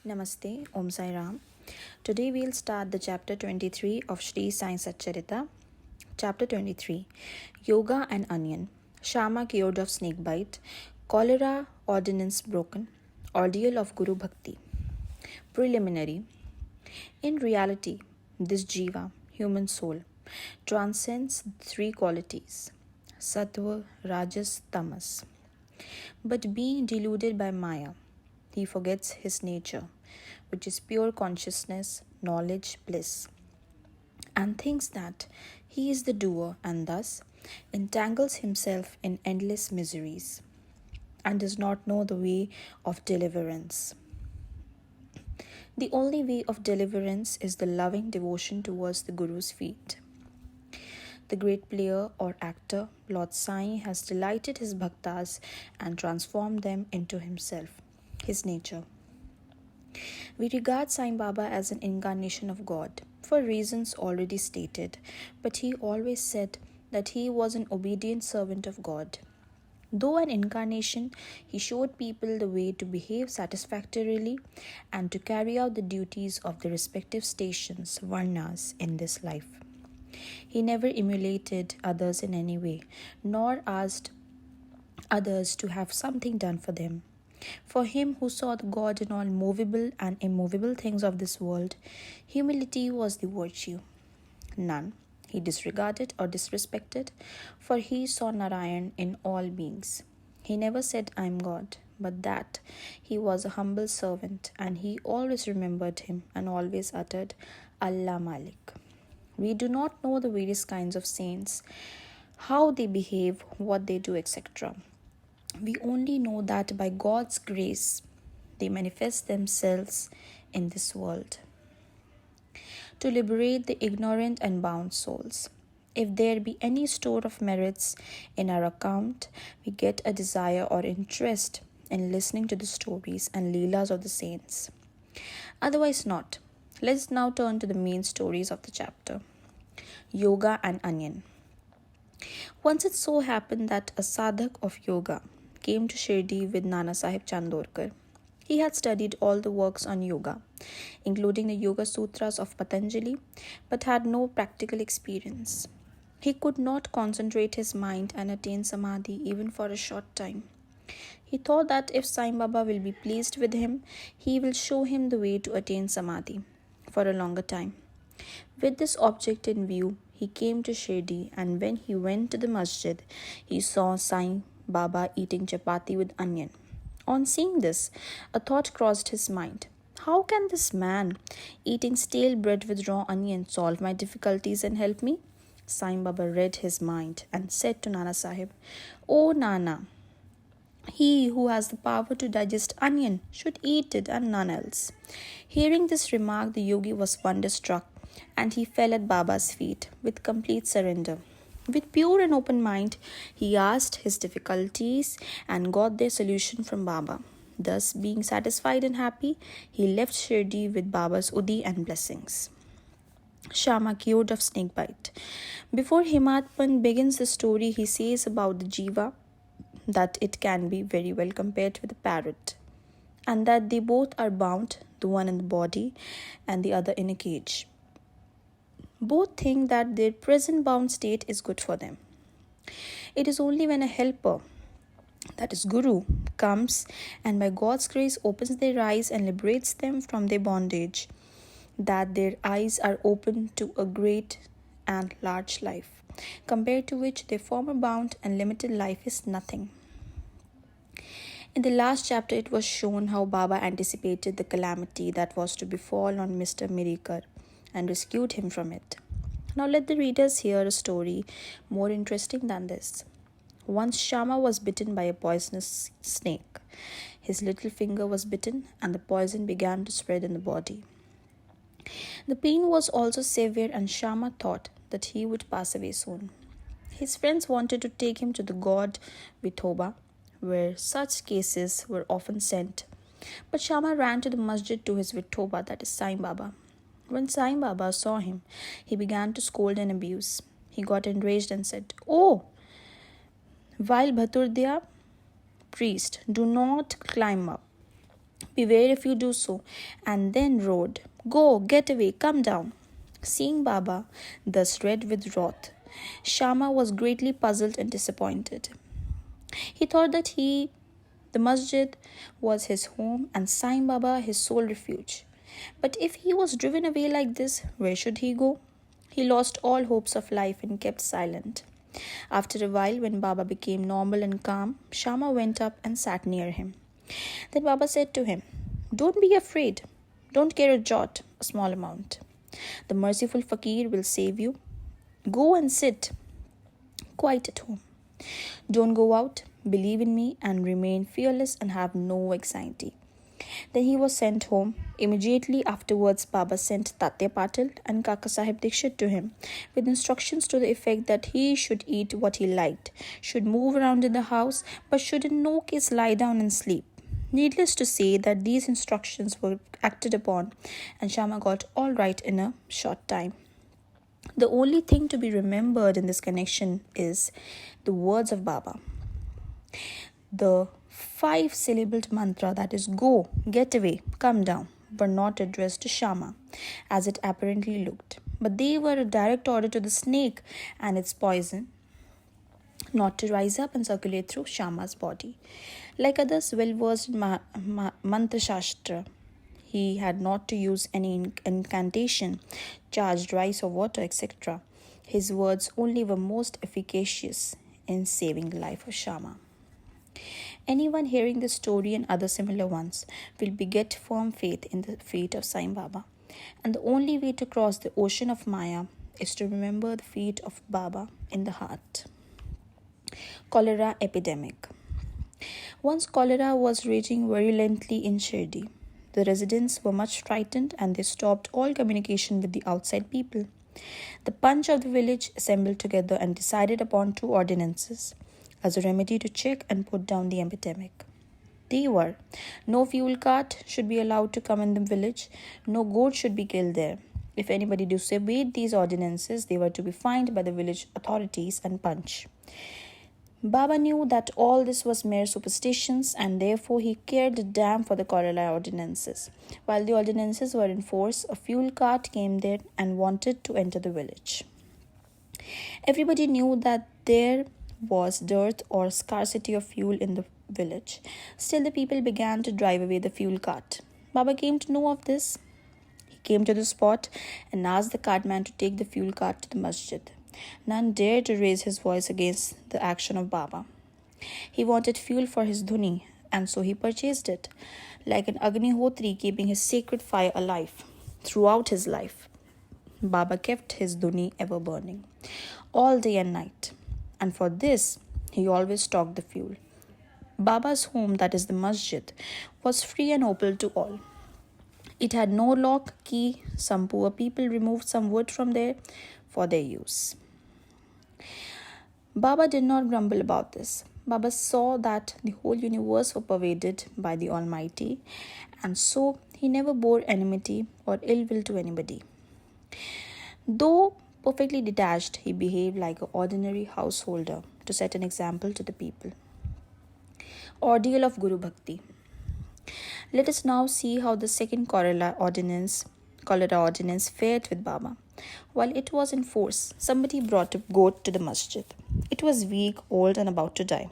Namaste, Om Sai Ram. Today we'll start the chapter 23 of Shri Sai Satcharita. Chapter 23 Yoga and Onion. Shama cured of snake bite. Cholera ordinance broken. Ordeal of Guru Bhakti. Preliminary. In reality, this Jiva, human soul, transcends three qualities Sattva, Rajas, Tamas. But being deluded by Maya, he forgets his nature, which is pure consciousness, knowledge, bliss, and thinks that he is the doer and thus entangles himself in endless miseries and does not know the way of deliverance. The only way of deliverance is the loving devotion towards the Guru's feet. The great player or actor, Lord Sai, has delighted his bhaktas and transformed them into himself, his nature. We regard Sai Baba as an incarnation of God for reasons already stated, but he always said that he was an obedient servant of God. Though an incarnation, he showed people the way to behave satisfactorily and to carry out the duties of the respective stations, varnas, in this life. He never emulated others in any way, nor asked others to have something done for them. For him who saw the God in all movable and immovable things of this world, humility was the virtue. None he disregarded or disrespected, for he saw Narayan in all beings. He never said, I am God, but that he was a humble servant, and he always remembered him and always uttered, Allah Malik. We do not know the various kinds of saints, how they behave, what they do, etc. We only know that by God's grace, they manifest themselves in this world to liberate the ignorant and bound souls. If there be any store of merits in our account, we get a desire or interest in listening to the stories and leelas of the saints. Otherwise not. Let's now turn to the main stories of the chapter. Yoga and Onion. Once it so happened that a sadhak of yoga came to Shri with Nana Sahib Chandorkar. He had studied all the works on yoga, including the Yoga Sutras of Patanjali, but had no practical experience. He could not concentrate his mind and attain samadhi even for a short time. He thought that if Sai Baba will be pleased with him, he will show him the way to attain samadhi for a longer time. With this object in view, he came to Shri, and when he went to the masjid, he saw Sai Baba eating chapati with onion. On seeing this, a thought crossed his mind. How can this man eating stale bread with raw onion solve my difficulties and help me? Sai Baba read his mind and said to Nana Sahib, O Nana, he who has the power to digest onion should eat it and none else. Hearing this remark, the yogi was wonderstruck and he fell at Baba's feet with complete surrender. With pure and open mind, he asked his difficulties and got their solution from Baba. Thus, being satisfied and happy, he left Shirdi with Baba's Udi and blessings. Shama cured of snake bite. Before Himatpan begins the story, he says about the Jiva that it can be very well compared with a parrot, and that they both are bound, the one in the body and the other in a cage. Both think that their present bound state is good for them. It is only when a helper, that is Guru, comes and by God's grace opens their eyes and liberates them from their bondage, that their eyes are open to a great and large life, compared to which their former bound and limited life is nothing. In the last chapter, it was shown how Baba anticipated the calamity that was to befall on Mr. Mirikar and rescued him from it. Now let the readers hear a story more interesting than this. Once Shama was bitten by a poisonous snake. His little finger was bitten and the poison began to spread in the body. The pain was also severe and Shama thought that he would pass away soon. His friends wanted to take him to the god Vithoba, where such cases were often sent. But Shama ran to the masjid to his Vithoba, that is Sai Baba. When Sai Baba saw him, he began to scold and abuse. He got enraged and said, Oh, vile Bhaturdya priest, do not climb up. Beware if you do so, and then roared, Go, get away, come down. Seeing Baba thus red with wrath, Shama was greatly puzzled and disappointed. He thought that the masjid, was his home and Sai Baba his sole refuge. But if he was driven away like this, where should he go? He lost all hopes of life and kept silent. After a while, when Baba became normal and calm, Shama went up and sat near him. Then Baba said to him, Don't be afraid. Don't care a jot, a small amount. The merciful fakir will save you. Go and sit quiet at home. Don't go out, believe in me, and remain fearless and have no anxiety. Then he was sent home. Immediately afterwards, Baba sent Tatya Patil and Kaka Sahib Dikshit to him with instructions to the effect that he should eat what he liked, should move around in the house, but should in no case lie down and sleep. Needless to say that these instructions were acted upon, and Shama got all right in a short time. The only thing to be remembered in this connection is the words of Baba. The 5-syllabled mantra, that is go, get away, come down, were not addressed to Shama, as it apparently looked, but they were a direct order to the snake and its poison not to rise up and circulate through Shama's body. Like others well versed in mantra shastra, he had not to use any incantation, charged rice or water, etc. His words only were most efficacious in saving the life of Shama. Anyone hearing this story and other similar ones will beget firm faith in the feet of Sai Baba. And the only way to cross the ocean of Maya is to remember the feet of Baba in the heart. Cholera epidemic. Once cholera was raging virulently in Shirdi. The residents were much frightened and they stopped all communication with the outside people. The Panch of the village assembled together and decided upon 2 ordinances as a remedy to check and put down the epidemic. They were, no fuel cart should be allowed to come in the village, no goat should be killed there. If anybody disobeyed these ordinances, they were to be fined by the village authorities and punched. Baba knew that all this was mere superstitions and therefore he cared a damn for the cholera ordinances. While the ordinances were in force, a fuel cart came there and wanted to enter the village. Everybody knew that there was dearth or scarcity of fuel in the village. Still, the people began to drive away the fuel cart. Baba came to know of this. He came to the spot and asked the cartman to take the fuel cart to the masjid. None dared to raise his voice against the action of Baba. He wanted fuel for his dhuni, and so he purchased it, like an Agnihotri keeping his sacred fire alive throughout his life. Baba kept his dhuni ever burning, all day and night, and for this he always stocked the fuel. Baba's home, that is the masjid, was free and open to all. It had no lock, key. Some poor people removed some wood from there for their use. Baba did not grumble about this. Baba saw that the whole universe was pervaded by the Almighty, and so he never bore enmity or ill will to anybody. Though perfectly detached, he behaved like an ordinary householder to set an example to the people. Ordeal of Guru Bhakti. Let us now see how the second cholera ordinance fared with Baba. While it was in force, somebody brought a goat to the masjid. It was weak, old, and about to die.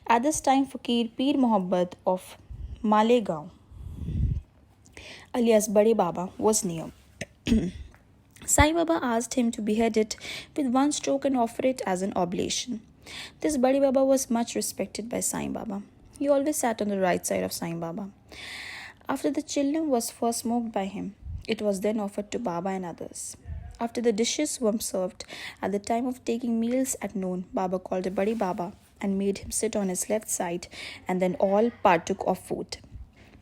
At this time, Fakir Pir Mohabbat of Malegaon, alias Bade Baba, was near. Sai Baba asked him to behead it with one stroke and offer it as an oblation. This Bade Baba was much respected by Sai Baba. He always sat on the right side of Sai Baba. After the chillam was first smoked by him, it was then offered to Baba and others. After the dishes were served, at the time of taking meals at noon, Baba called a Bade Baba and made him sit on his left side, and then all partook of food.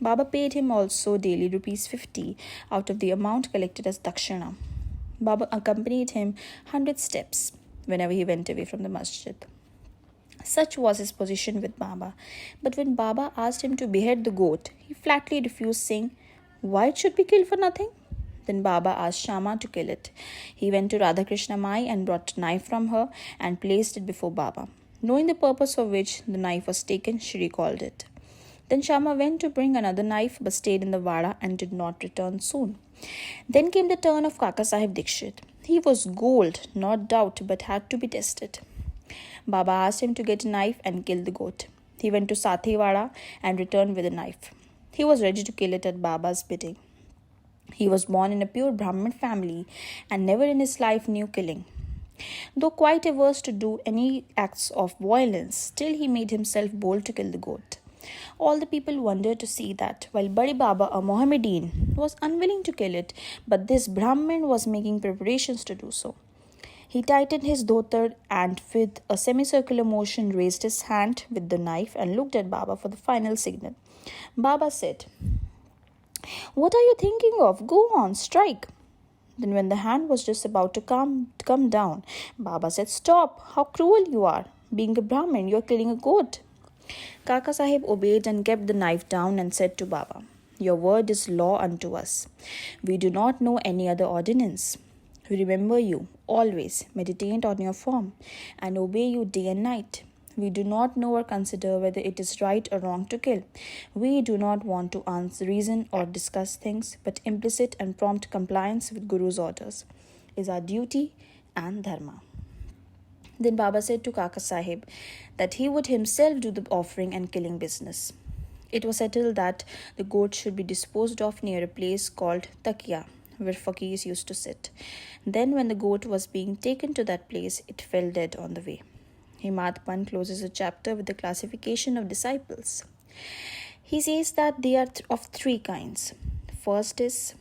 Baba paid him also daily ₹50 out of the amount collected as dakshina. Baba accompanied him 100 steps whenever he went away from the masjid. Such was his position with Baba. But when Baba asked him to behead the goat, he flatly refused, saying, "Why it should be killed for nothing?" Then Baba asked Shama to kill it. He went to Radhakrishna Mai and brought a knife from her and placed it before Baba. Knowing the purpose for which the knife was taken, Shri called it. Then Shama went to bring another knife but stayed in the Vada and did not return soon. Then came the turn of Kaka Sahib Dikshit. He was gold, not doubt, but had to be tested. Baba asked him to get a knife and kill the goat. He went to Sathiwada and returned with a knife. He was ready to kill it at Baba's bidding. He was born in a pure Brahmin family and never in his life knew killing. Though quite averse to do any acts of violence, still he made himself bold to kill the goat. All the people wondered to see that while Badi Baba, a Mohammedan, was unwilling to kill it, but this Brahmin was making preparations to do so. He tightened his dhotar and with a semicircular motion raised his hand with the knife and looked at Baba for the final signal. Baba said, "What are you thinking of? Go on, strike." Then when the hand was just about to come down, Baba said, "Stop! How cruel you are! Being a Brahmin, you are killing a goat." Kaka Sahib obeyed and kept the knife down and said to Baba, "Your word is law unto us. We do not know any other ordinance. We remember you, always, meditate on your form, and obey you day and night. We do not know or consider whether it is right or wrong to kill. We do not want to answer, reason or discuss things, but implicit and prompt compliance with Guru's orders is our duty and dharma." Then Baba said to Kaka Sahib that he would himself do the offering and killing business. It was settled that the goat should be disposed of near a place called Takia, where fakirs used to sit. Then when the goat was being taken to that place, it fell dead on the way. Himad Pan closes a chapter with the classification of disciples. He says that they are of three kinds. First is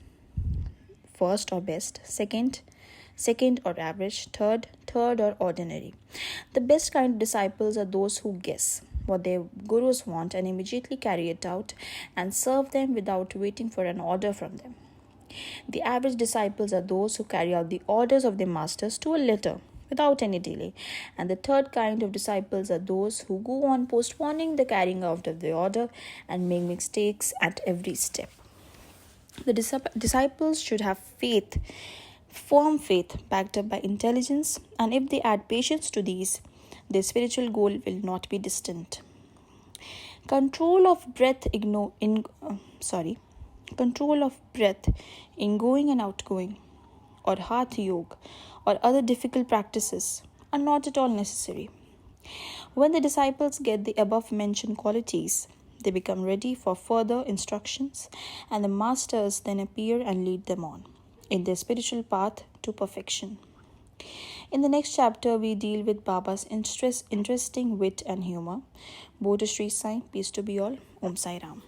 first or best, second or average, third or ordinary. The best kind of disciples are those who guess what their gurus want and immediately carry it out and serve them without waiting for an order from them. The average disciples are those who carry out the orders of their masters to a letter without any delay. And the third kind of disciples are those who go on postponing the carrying out of the order and make mistakes at every step. The disciples should have faith, firm faith backed up by intelligence, and if they add patience to these, their spiritual goal will not be distant. Control of breath in going and outgoing, or Hatha Yoga, or other difficult practices are not at all necessary. When the disciples get the above mentioned qualities, they become ready for further instructions, and the masters then appear and lead them on in their spiritual path to perfection. In the next chapter, we deal with Baba's interesting wit and humor. Bo to Shri Sai, peace to be all. Om Sai Ram.